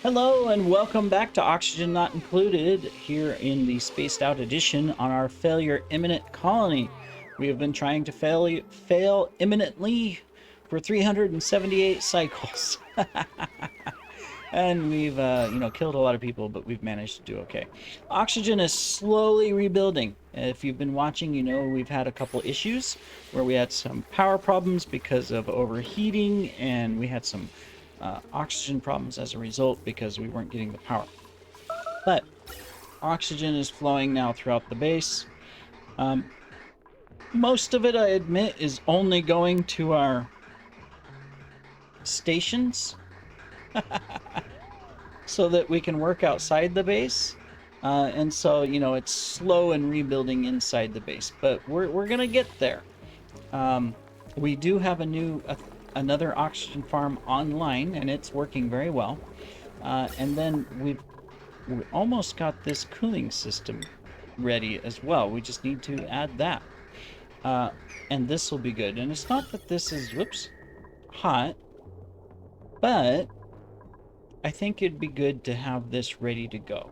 Hello and welcome back to Oxygen Not Included here in the Spaced Out edition on our Failure Imminent colony. We have been trying to fail imminently for 378 cycles. And we've, killed a lot of people, but we've managed to do okay. Oxygen is slowly rebuilding. If you've been watching, you know we've had a couple issues where we had some power problems because of overheating, and we had some oxygen problems as a result because we weren't getting the power. But oxygen is flowing now throughout the base. Most of it, I admit, is only going to our stations so that we can work outside the base. And so, it's slow and rebuilding inside the base, but we're going to get there. We do have another oxygen farm online, and it's working very well. And then we almost got this cooling system ready as well. We just need to add that. And this will be good. And it's not that this is, hot, but I think it'd be good to have this ready to go.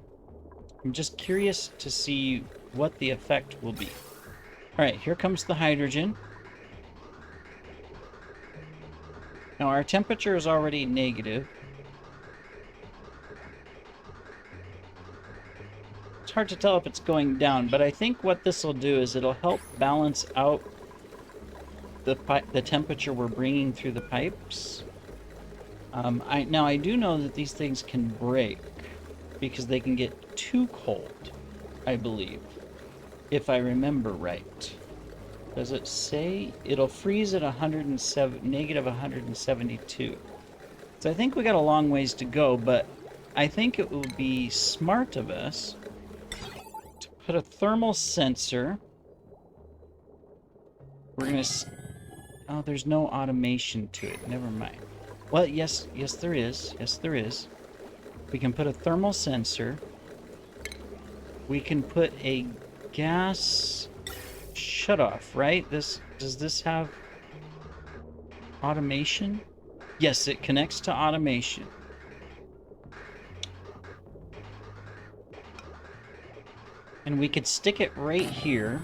I'm just curious to see what the effect will be. All right, here comes the hydrogen. Now our temperature is already negative. It's hard to tell if it's going down, but I think what this will do is it'll help balance out the temperature we're bringing through the pipes. I do know that these things can break because they can get too cold, I believe, if I remember right. Does it say it'll freeze at negative 172? So I think we got a long ways to go, but I think it would be smart of us to put a thermal sensor. We're gonna... Oh, there's no automation to it. Never mind. Well, yes, there is. Yes, there is. We can put a thermal sensor. We can put a gas shutoff, right? Does this have automation? Yes, it connects to automation. And we could stick it right here.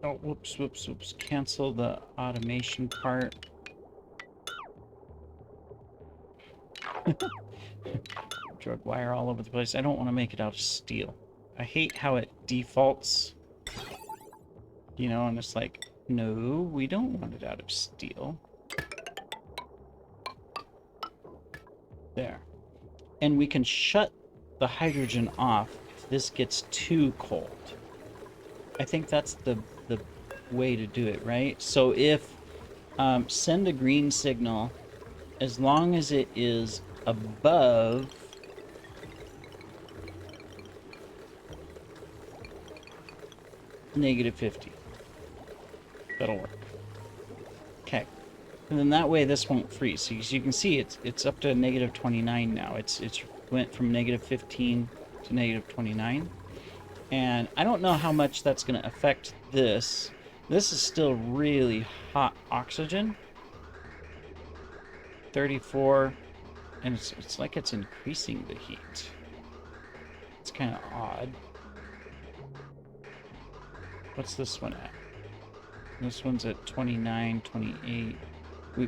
Oh, whoops. Cancel the automation part. Drug wire all over the place. I don't want to make it out of steel. I hate how it defaults. And it's like, no, we don't want it out of steel. There. And we can shut the hydrogen off if this gets too cold. I think that's the way to do it, right? So if send a green signal, as long as it is above negative 50. That'll work. Okay. And then that way this won't freeze. So as you can see, it's up to negative 29 now. It's went from negative 15 to negative 29. And I don't know how much that's going to affect this. This is still really hot oxygen. 34. And it's like it's increasing the heat. It's kind of odd. What's this one at? This one's at 29, 28.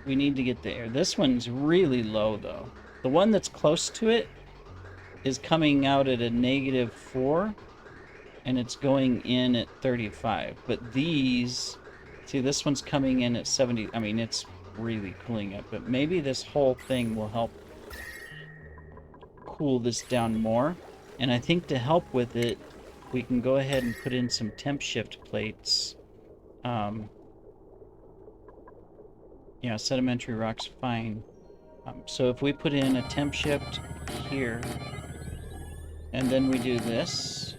We need to get the air. This one's really low, though. The one that's close to it is coming out at a negative 4. And it's going in at 35. But these... See, this one's coming in at 70. I mean, it's really cooling it. But maybe this whole thing will help cool this down more. And I think to help with it, we can go ahead and put in some temp shift plates. Yeah, sedimentary rock's fine. So if we put in a temp shift here, and then we do this...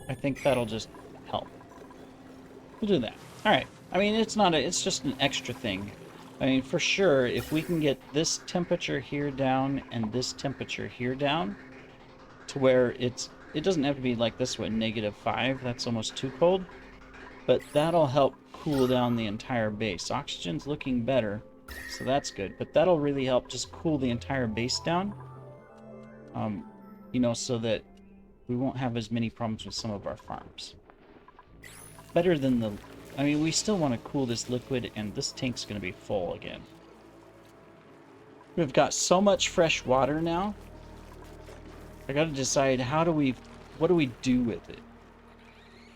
I think that'll just help. We'll do that. All right. I mean, it's just an extra thing. I mean, for sure, if we can get this temperature here down and this temperature here down to where it doesn't have to be like this one, -5, that's almost too cold, but that'll help cool down the entire base. Oxygen's looking better, so that's good, but that'll really help just cool the entire base down, you know, so that we won't have as many problems with some of our farms. Better than the... I mean, we still want to cool this liquid, and this tank's going to be full again. We've got so much fresh water now. I got to decide what do we do with it?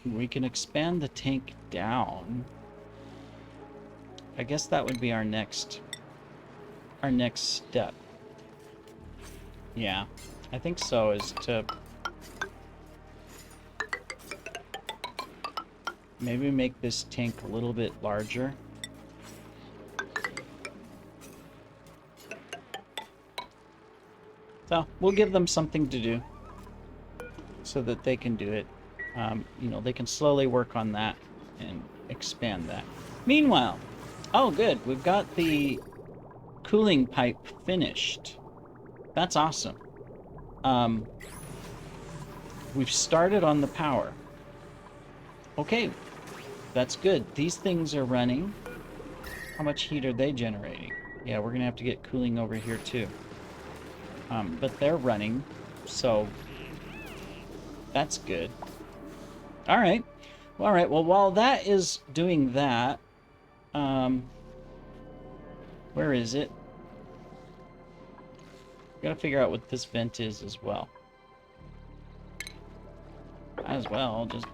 We can expand the tank down. I guess that would be our next step. Yeah, I think so, is to maybe make this tank a little bit larger. So we'll give them something to do so that they can do it. You know, they can slowly work on that and expand that. Meanwhile, oh good, we've got the cooling pipe finished. That's awesome. We've started on the power. Okay, that's good. These things are running. How much heat are they generating? Yeah, we're gonna have to get cooling over here too. But they're running, so that's good. All right. Well, while that is doing that, where is it? Gotta figure out what this vent is as well. Might as well just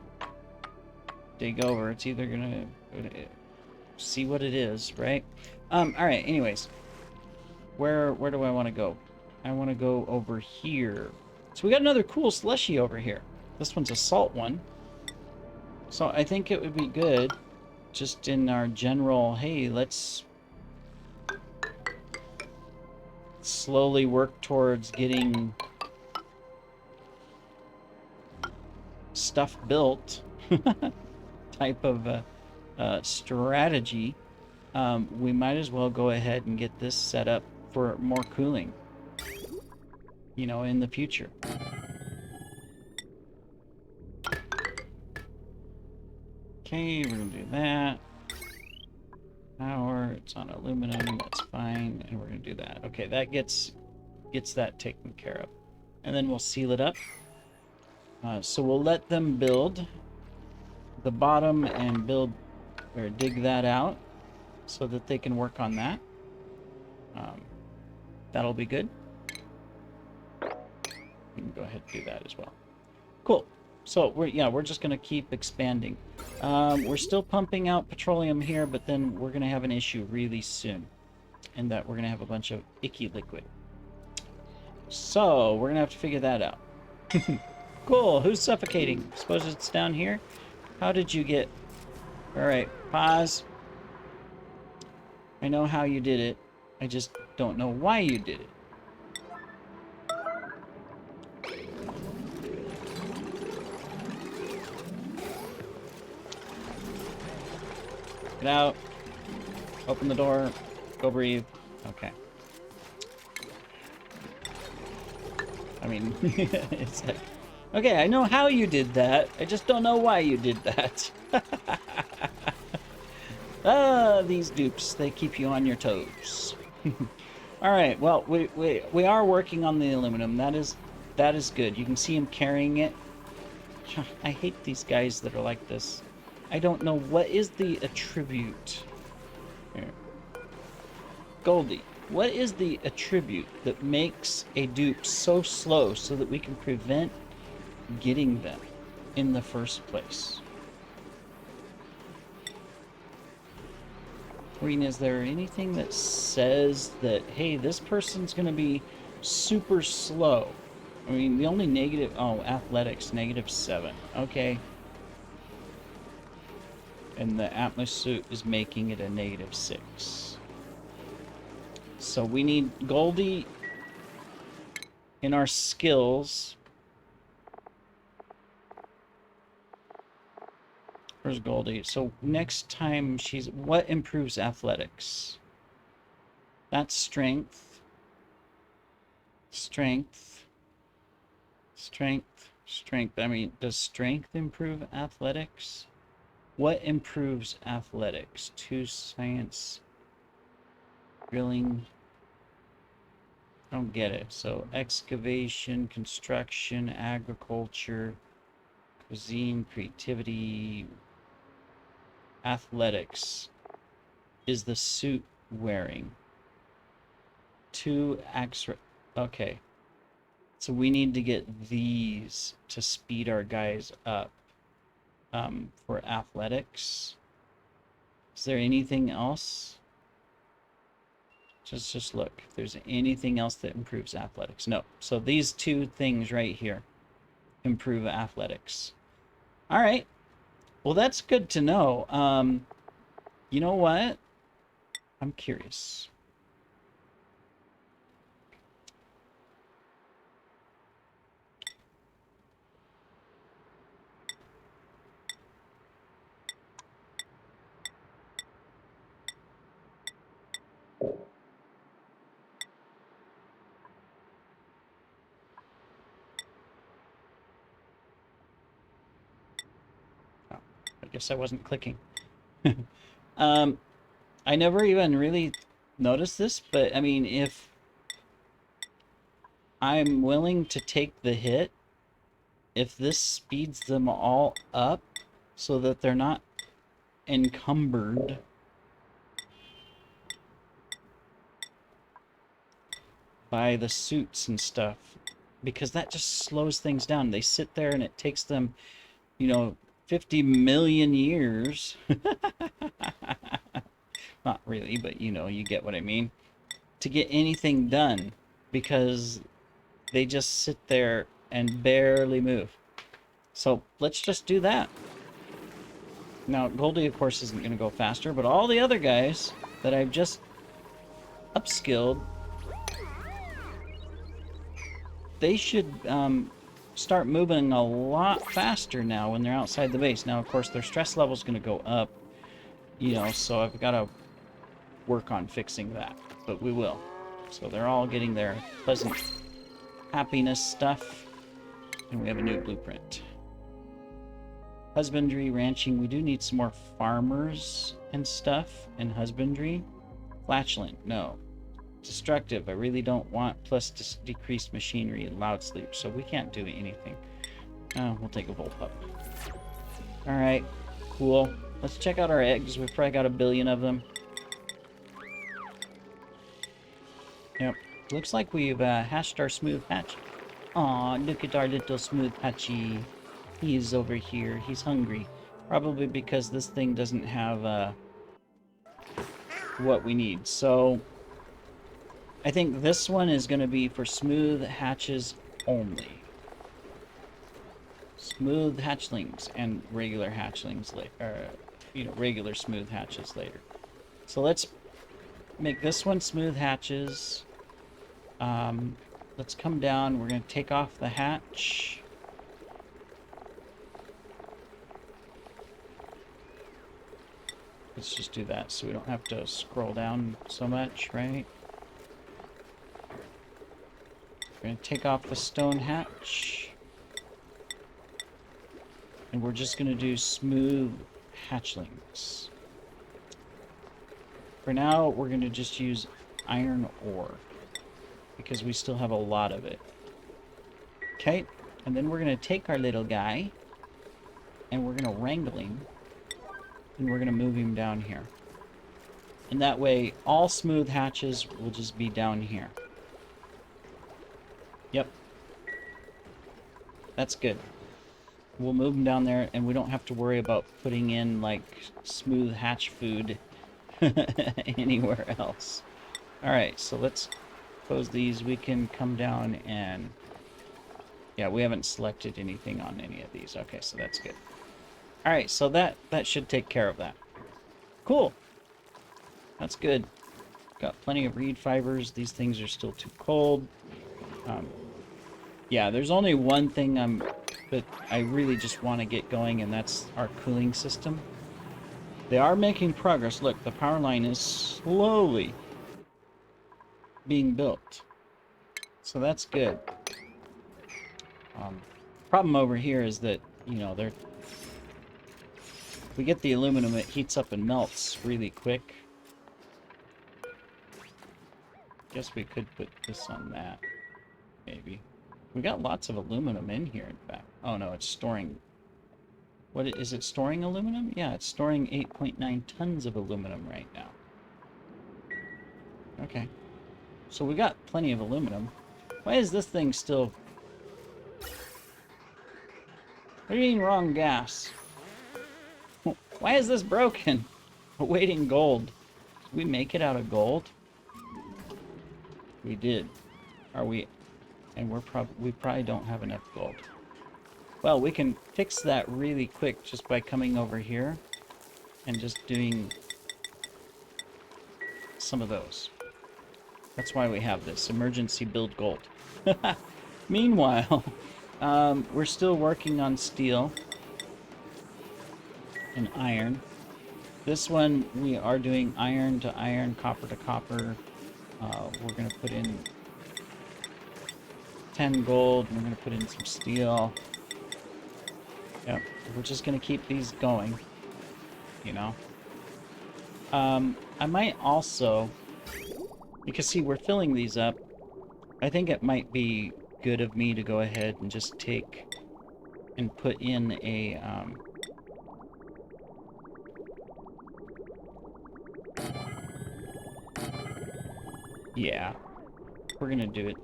dig over. It's either gonna see what it is, right? All right. Anyways, where do I want to go? I want to go over here. So we got another cool slushy over here. This one's a salt one. So I think it would be good, just in our general, hey, let's slowly work towards getting stuff built type of strategy. We might as well go ahead and get this set up for more cooling, you know, in the future. Okay, we're gonna do that. Power, it's on aluminum, that's fine, and we're gonna do that. Okay, that gets that taken care of. And then we'll seal it up. So we'll let them build the bottom and build, or dig that out so that they can work on that. That'll be good. We can go ahead and do that as well. Cool. So we're just gonna keep expanding. We're still pumping out petroleum here, but then we're gonna have an issue really soon, and that we're gonna have a bunch of icky liquid. So we're gonna have to figure that out. Cool. Who's suffocating? Suppose it's down here. How did you get? All right, pause. I know how you did it. I just don't know why you did it. Get out. Open the door. Go breathe. Okay. I mean, it's like... Okay, I know how you did that. I just don't know why you did that. Ah, these dupes. They keep you on your toes. Alright, well, we are working on the aluminum. That is good. You can see him carrying it. I hate these guys that are like this. I don't know what is the attribute. Here. Goldie, what is the attribute that makes a dupe so slow so that we can prevent getting them in the first place? Green, is there anything that says that, hey, this person's going to be super slow? I mean, the only negative... Oh, athletics, -7. Okay. And the Atlas suit is making it a -6. So we need Goldie in our skills. Where's Goldie? So next time she's... What improves athletics? That's strength. Strength. Strength. Strength. I mean, does strength improve athletics? What improves athletics? 2 science. Drilling. I don't get it. So excavation, construction, agriculture, cuisine, creativity, athletics. Is the suit wearing? 2 extra. Okay. So we need to get these to speed our guys up for athletics. Is there anything else? Just look if there's anything else that improves athletics. No. So these 2 things right here improve athletics. All right. Well, that's good to know. You know what? I'm curious. I guess I wasn't clicking. I never even really noticed this, but I mean, if I'm willing to take the hit, if this speeds them all up so that they're not encumbered by the suits and stuff, because that just slows things down. They sit there and it takes them, 50 million years. Not really, but you get what I mean. To get anything done, because they just sit there and barely move. So let's just do that. Now, Goldie, of course, isn't going to go faster, but all the other guys that I've just upskilled, they should start moving a lot faster now when they're outside the base. Now, of course, their stress level is going to go up, so I've got to work on fixing that, but we will. So they're all getting their pleasant happiness stuff, and we have a new blueprint. Husbandry, ranching, we do need some more farmers and stuff in husbandry. Flatulent, no. Destructive, I really don't want, plus decreased machinery and loud sleep, so we can't do anything. We'll take a Volpup. Alright, cool. Let's check out our eggs. We've probably got 1 billion of them. Yep. Looks like we've hatched our smooth hatch. Aw, look at our little smooth hatchy. He is over here. He's hungry. Probably because this thing doesn't have what we need. So I think this one is going to be for smooth hatches only. Smooth hatchlings and regular hatchlings later. Regular smooth hatches later. So let's make this one smooth hatches. Let's come down. We're going to take off the hatch. Let's just do that so we don't have to scroll down so much, right? We're going to take off the stone hatch. And we're just going to do smooth hatchlings. For now, we're going to just use iron ore, because we still have a lot of it. Okay, and then we're going to take our little guy, and we're going to wrangle him, and we're going to move him down here. And that way, all smooth hatches will just be down here. Yep. That's good. We'll move them down there, and we don't have to worry about putting in, like, smooth hatch food anywhere else. Alright, so let's close these. We can come down and... Yeah, we haven't selected anything on any of these. Okay, so that's good. Alright, so that should take care of that. Cool. That's good. Got plenty of reed fibers. These things are still too cold. Yeah, there's only one thing that I really just want to get going, and that's our cooling system. They are making progress. Look, the power line is slowly being built. So that's good. Problem over here is that, you know, we get the aluminum, it heats up and melts really quick. Guess we could put this on that, maybe. We got lots of aluminum in here, in fact. Oh no, it's storing... What is it storing aluminum? Yeah, it's storing 8.9 tons of aluminum right now. Okay. So we got plenty of aluminum. Why is this thing still... What do you mean wrong gas? Why is this broken? Awaiting gold. Did we make it out of gold? We did. Are we... And we probably don't have enough gold. Well, we can fix that really quick just by coming over here and just doing some of those. That's why we have this. Emergency build gold. Meanwhile, we're still working on steel and iron. This one, we are doing iron to iron, copper to copper. We're going to put in 10 gold. We're going to put in some steel. Yep, we're just going to keep these going, you know. I might also, because see, we're filling these up. I think it might be good of me to go ahead and just take and put in a, yeah, we're going to do it.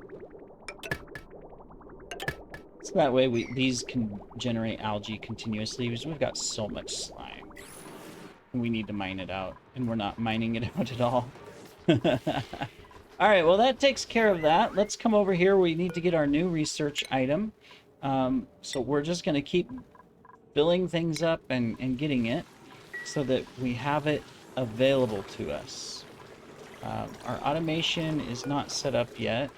So that way these can generate algae continuously, because we've got so much slime. We need to mine it out, and we're not mining it out at all. Alright, well that takes care of that. Let's come over here. We need to get our new research item. So we're just going to keep filling things up and getting it so that we have it available to us. Our automation is not set up yet.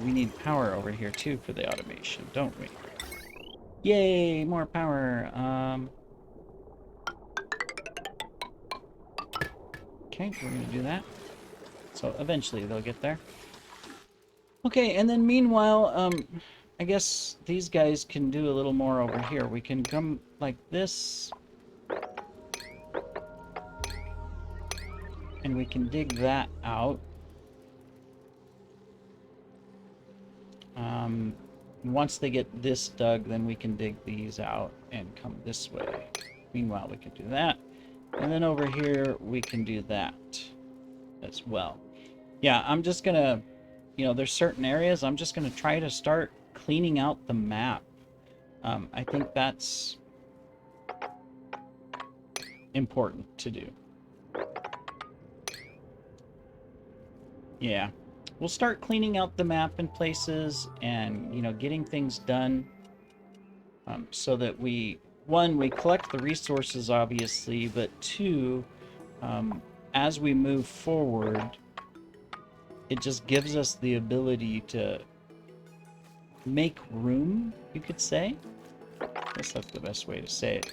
We need power over here too for the automation, don't we? Yay, more power. Okay, we're gonna do that. So eventually they'll get there. Okay, and then meanwhile, I guess these guys can do a little more over here. We can come like this. And we can dig that out. Once they get this dug, then we can dig these out and come this way. Meanwhile, we can do that. And then over here, we can do that as well. Yeah, I'm just gonna, you know, there's certain areas, I'm just gonna try to start cleaning out the map. I think that's important to do. Yeah. We'll start cleaning out the map in places and, you know, getting things done so that one, we collect the resources, obviously, but two, as we move forward, it just gives us the ability to make room, you could say. I guess that's the best way to say it.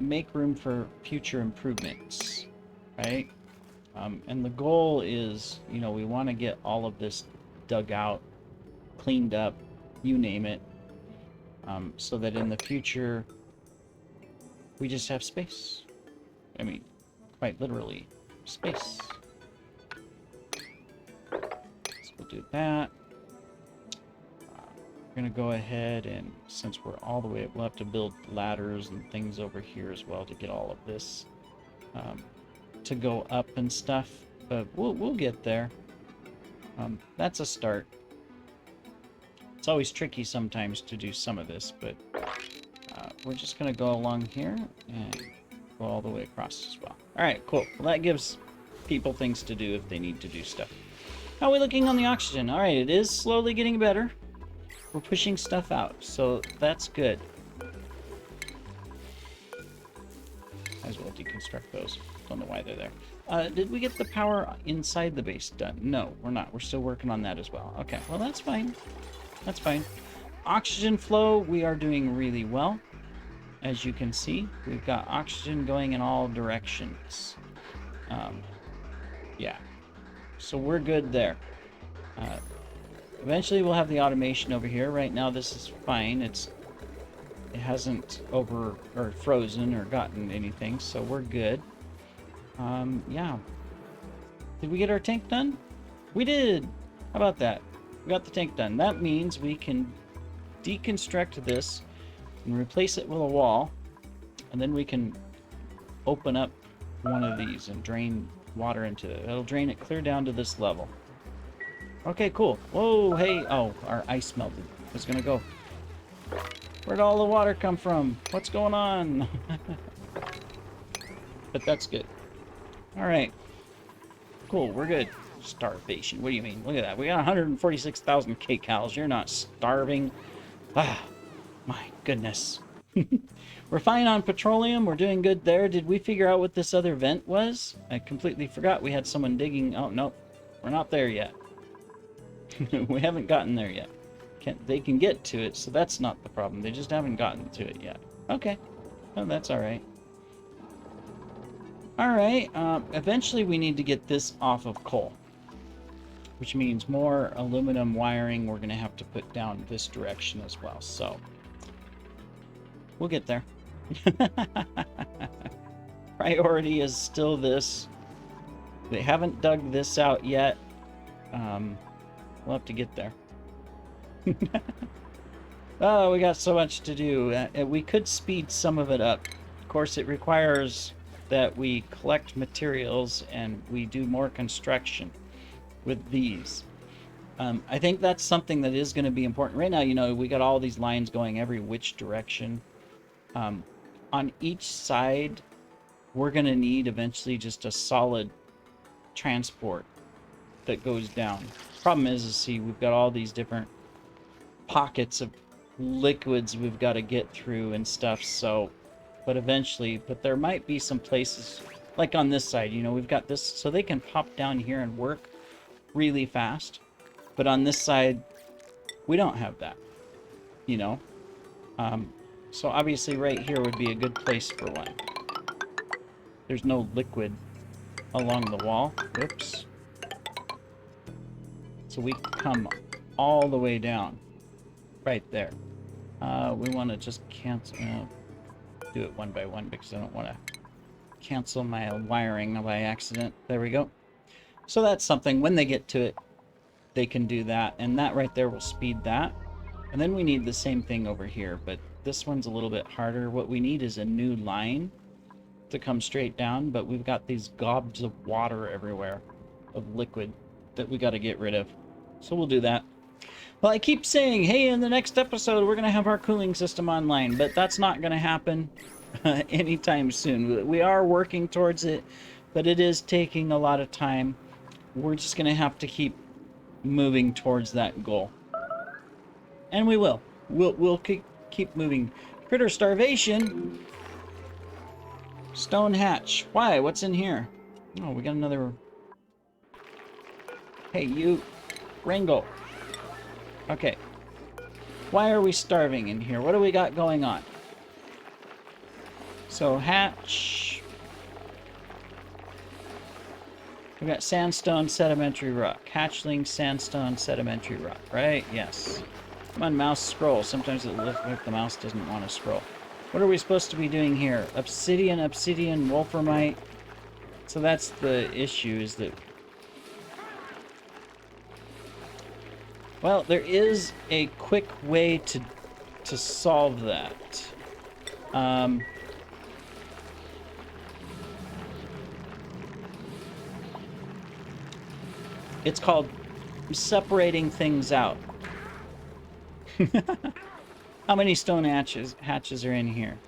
Make room for future improvements, right? And the goal is, you know, we want to get all of this dug out, cleaned up, you name it, so that in the future, we just have space. I mean, quite literally, space. So we'll do that. We're going to go ahead and, since we're all the way up, we'll have to build ladders and things over here as well to get all of this. To go up and stuff, but we'll get there. That's a start. It's always tricky sometimes to do some of this, but we're just gonna go along here and go all the way across as well. All right, cool. Well, that gives people things to do if they need to do stuff. How are we looking on the oxygen? All right, it is slowly getting better. We're pushing stuff out, so that's good. Might as well deconstruct those. Don't know why they're there. Did we get the power inside the base done? No, we're not. We're still working on that as well. Okay, well, that's fine. That's fine. Oxygen flow, we are doing really well. As you can see, we've got oxygen going in all directions. Yeah. So we're good there. Eventually we'll have the automation over here. Right now this is fine. It hasn't over or frozen or gotten anything, so we're good. Yeah. Did we get our tank done? We did! How about that? We got the tank done. That means we can deconstruct this and replace it with a wall, and then we can open up one of these and drain water into it. It'll drain it clear down to this level. Okay, cool. Whoa, hey. Oh, our ice melted. It's gonna go. Where'd all the water come from? What's going on? But that's good. Alright. Cool, we're good. Starvation. What do you mean? Look at that. We got 146,000 kcals. You're not starving. Ah, my goodness. We're fine on petroleum. We're doing good there. Did we figure out what this other vent was? I completely forgot we had someone digging. Oh, no. We're not there yet. We haven't gotten there yet. They can get to it, so that's not the problem. They just haven't gotten to it yet. Okay. Oh, that's alright. Alright. Eventually we need to get this off of coal, which means more aluminum wiring we're going to have to put down this direction as well. So we'll get there. Priority is still this. They haven't dug this out yet. We'll have to get there. Oh, we got so much to do. We could speed some of it up. Of course, it requires that we collect materials and we do more construction with these. I think that's something that is going to be important. Right now, you know, we got all these lines going every which direction. On each side, we're going to need eventually just a solid transport that goes down. Problem is, see, we've got all these different pockets of liquids we've got to get through and stuff, so, but there might be some places, like on this side, you know, we've got this, so they can pop down here and work really fast, but on this side, we don't have that, you know? So obviously right here would be a good place for one. There's no liquid along the wall. Whoops. So we come all the way down. Right there. We want to just cancel... do it one by one because I don't want to cancel my wiring by accident. There we go. So that's something. When they get to it, they can do that. And that right there will speed that. And then we need the same thing over here. But this one's a little bit harder. What we need is a new line to come straight down. But we've got these gobs of water everywhere. Of liquid that we got to get rid of. So we'll do that. Well, I keep saying, hey, in the next episode, we're going to have our cooling system online, but that's not going to happen anytime soon. We are working towards it, but it is taking a lot of time. We're just going to have to keep moving towards that goal. And we will. We'll keep moving. Critter starvation. Stone hatch. Why? What's in here? Oh, we got another... Hey, you... Ringo. Okay. Why are we starving in here? What do we got going on? So, hatch. We got sandstone, sedimentary rock. Hatchling, sandstone, sedimentary rock. Right? Yes. Come on, mouse, scroll. Sometimes it looks like the mouse doesn't want to scroll. What are we supposed to be doing here? Obsidian, wolframite. So that's the issue, is that... Well, there is a quick way to solve that. It's called separating things out. How many stone hatches are in here?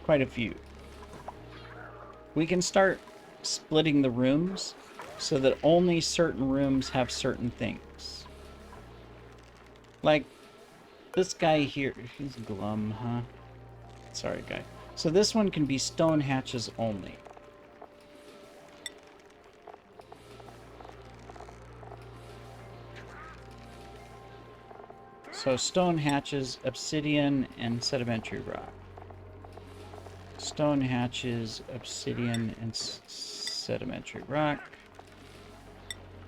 Quite a few. We can start splitting the rooms so that only certain rooms have certain things. Like this guy here, he's glum, huh? Sorry, guy. So this one can be stone hatches only. So stone hatches, obsidian, and sedimentary rock. Stone hatches, obsidian, and sedimentary rock.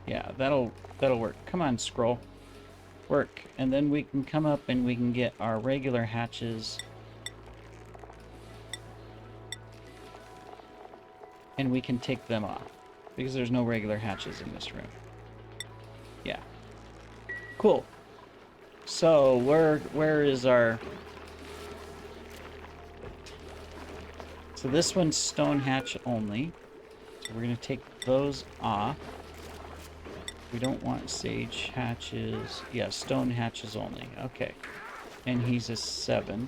Yeah, that'll work. Come on, scroll. Work. And then we can come up and we can get our regular hatches. And we can take them off. Because there's no regular hatches in this room. Yeah. Cool. So, where is our... So this one's stone hatch only. So we're going to take those off. We don't want sage hatches. Yeah, stone hatches only. Okay. And he's a 7.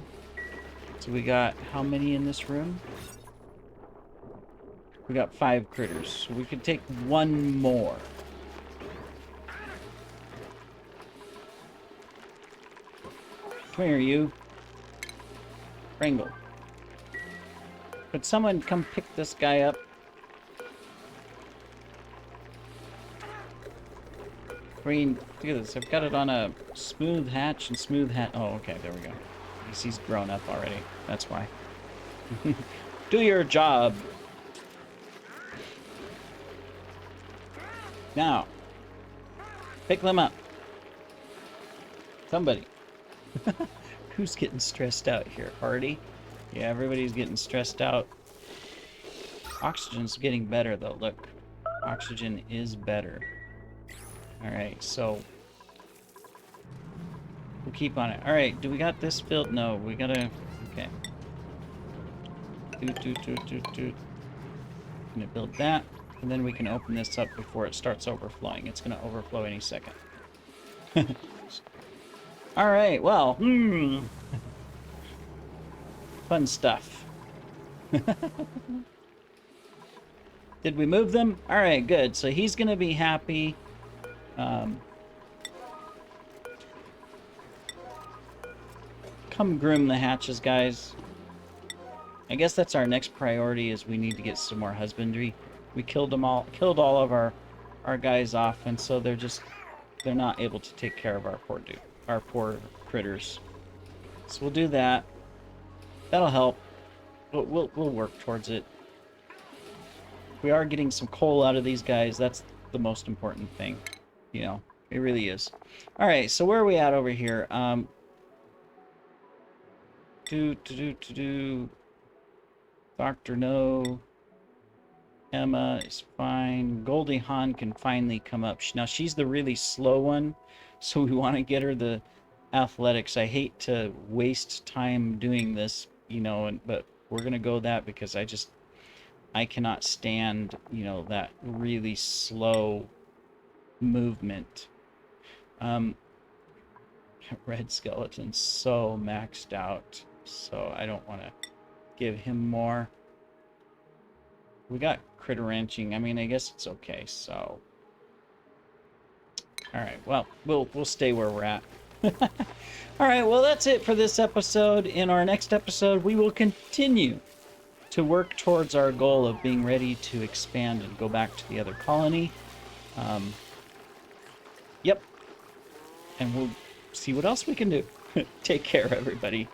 So we got how many in this room? We got 5 critters. So we could take one more. Come here, you. Pringle. Could someone come pick this guy up? Green, look at this. I've got it on a smooth hatch and smooth hatch. Oh, okay, there we go. He's grown up already. That's why. Do your job. Now, pick them up. Somebody. Who's getting stressed out here? Hardy? Yeah, everybody's getting stressed out. Oxygen's getting better, though. Look. Oxygen is better. Alright, so... we'll keep on it. Alright, do we got this filled? No, we gotta... okay. Gonna build that, and then we can open this up before it starts overflowing. It's gonna overflow any second. Alright, well, fun stuff. Did we move them? Alright, good. So he's gonna be happy. Come groom the hatches, guys. I guess that's our next priority, is we need to get some more husbandry. We killed all of our guys off, and so they're not able to take care of our poor critters. So we'll do that. That'll help. We'll work towards it. We are getting some coal out of these guys. That's the most important thing. You know, it really is. All right, so where are we at over here? Dr. No. Emma is fine. Goldie Hawn can finally come up. Now, she's the really slow one, so we want to get her the athletics. I hate to waste time doing this, you know, but we're going to go that because I cannot stand, you know, that really slow movement. Red Skeleton's so maxed out, so I don't want to give him more. We got critter ranching. I mean, I guess it's okay, so... Alright, well, we'll stay where we're at. Alright, well, that's it for this episode. In our next episode, we will continue to work towards our goal of being ready to expand and go back to the other colony. Yep. And we'll see what else we can do. Take care, everybody.